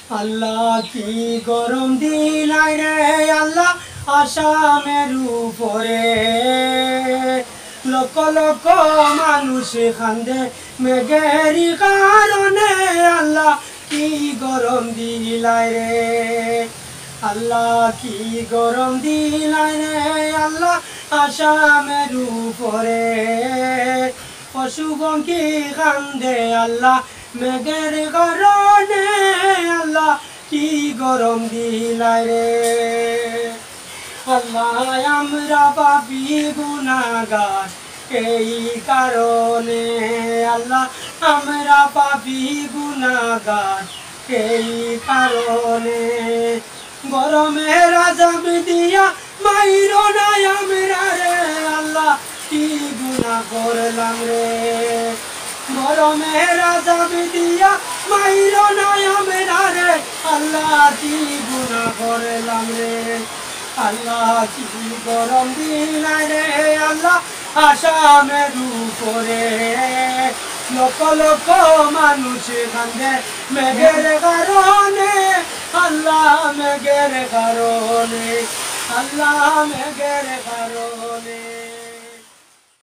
আল্লাহ কি গরম দিলাই রে আল্লাহ আসামের উপরে লক্ষ লক্ষ মানুষ কান্দে মেঘেরি কারণে আল্লাহ কি গরম দিলাই রে আল্লাহ কি গরম দিলাই রে আল্লাহ আসামের উপরে পশু পঙ্খী কান্দে আল্লাহ মেঘের কারণে আল্লাহ কি গরম দিলাই রে আল্লাহ আমরা পাপী গুনাহগার এই কারণে আল্লাহ আমরা পাপী গুনাহগার এই কারণে গরমের আযাব দিয়া মাইরো না আমরা রে আল্লাহ কি গুনাহ করলাম রে গরমের আযাব দিয়া মাইরো না আমরা রে আল্লাহ কি গুনাহ করলাম রে আল্লাহ কি গরম দিলাই রে আল্লাহ আসামের উপরে লক্ষ লক্ষ মানুষ কান্দে মেঘের কারণে আল্লাহ মেঘের কারণে আল্লাহ মেঘের কারণে।